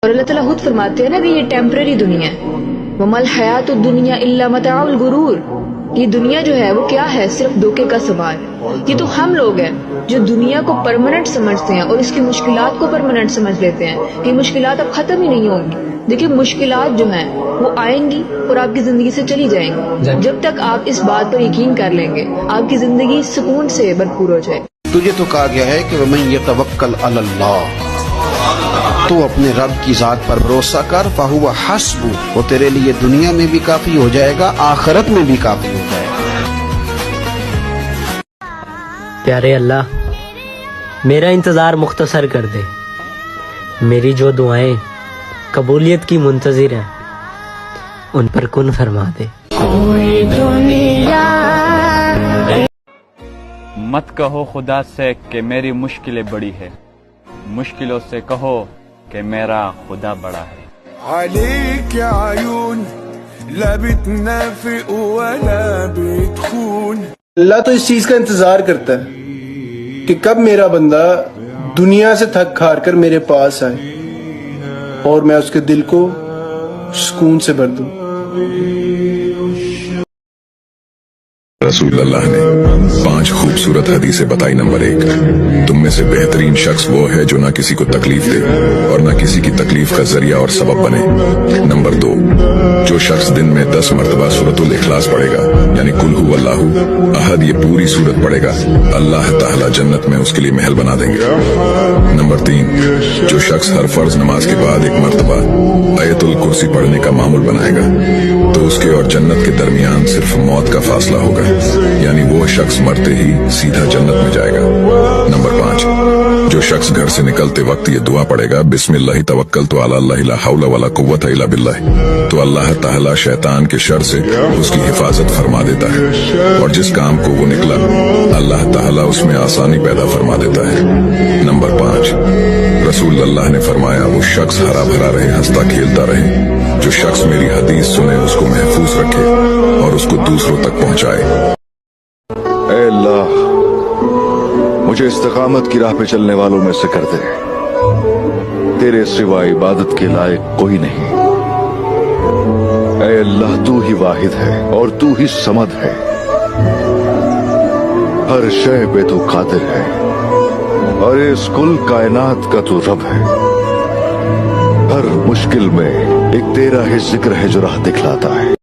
اور اللہ تعالیٰ خود فرماتے ہیں نا کہ یہ ٹیمپرری دنیا ہے، وَمَا الْحَيَاةُ الدُّنْيَا إِلَّا مَتَاعُ الْغُرُورِ، یہ دنیا جو ہے وہ کیا ہے؟ صرف دھوکے کا سوال۔ یہ تو ہم لوگ ہیں جو دنیا کو پرماننٹ سمجھتے ہیں اور اس کی مشکلات کو پرماننٹ سمجھ لیتے ہیں کہ مشکلات اب ختم ہی نہیں ہوں گی۔ دیکھیں مشکلات جو ہیں وہ آئیں گی اور آپ کی زندگی سے چلی جائیں گی، جب تک آپ اس بات پر یقین کر لیں گے آپ کی زندگی سکون سے بھرپور ہو جائے۔ تجھے تو کہا گیا ہے کہ وَمَن يَتَوَکَّلْ عَلَى اللَّهِ، تو اپنے رب کی ذات پر بھروسہ کر، فَهُوَ حَسْبُهُ، وہ تیرے لیے دنیا میں بھی کافی ہو جائے گا، آخرت میں بھی کافی ہو جائے گا۔ پیارے اللہ، میرا انتظار مختصر کر دے، میری جو دعائیں قبولیت کی منتظر ہیں ان پر کن فرما دے۔ مت کہو خدا سے کہ میری مشکلیں بڑی ہے، مشکلوں سے کہو کہ میرا خدا بڑا ہے۔ عليك عيون لا بتنافق ولا بتخون۔ اللہ تو اس چیز کا انتظار کرتا ہے کہ کب میرا بندہ دنیا سے تھک ہار کر میرے پاس آئے اور میں اس کے دل کو سکون سے بھر دوں۔ رسول اللہ نے 5 خوبصورت حدیثیں بتائی۔ نمبر 1، تم میں سے بہترین شخص وہ ہے جو نہ کسی کو تکلیف دے اور نہ کسی کی تکلیف کا ذریعہ اور سبب بنے۔ نمبر 2، جو شخص دن میں 10 مرتبہ سورۃ الاخلاص پڑھے گا، یعنی قل هو اللہ احد، یہ پوری سورت پڑھے گا، اللہ تعالی جنت میں اس کے لیے محل بنا دیں گے۔ نمبر 3، جو شخص ہر فرض نماز کے بعد 1 مرتبہ آیت الکرسی پڑھنے کا معمول بنائے گا تو اس کے اور جنت کے درمیان صرف موت کا فاصلہ ہوگا، یعنی وہ شخص مرتے ہی سیدھا جنت میں جائے گا۔ نمبر 5، جو شخص گھر سے نکلتے وقت یہ دعا پڑھے گا، بسم اللہ توکلت علی اللہ لا حول ولا قوت الا باللہ، تو اللہ تعالی شیطان کے شر سے اس کی حفاظت فرما دیتا ہے، اور جس کام کو وہ نکلا اللہ تعالی اس میں آسانی پیدا فرما دیتا ہے۔ نمبر 5، رسول اللہ نے فرمایا وہ شخص ہرا بھرا رہے، ہنستا کھیلتا رہے۔ جو شخص میری حدیث سنے اس کو محفوظ رکھے اور اس کو دوسروں تک پہنچائے۔ اے اللہ، مجھے استقامت کی راہ پہ چلنے والوں میں سے کر دے، تیرے سوا عبادت کے لائق کوئی نہیں۔ اے اللہ، تو ہی واحد ہے اور تو ہی صمد ہے، ہر شے پہ تو قادر ہے اور اس کل کائنات کا تو رب ہے۔ ہر مشکل میں ایک تیرا ہی ذکر ہے جو راہ دکھلاتا ہے۔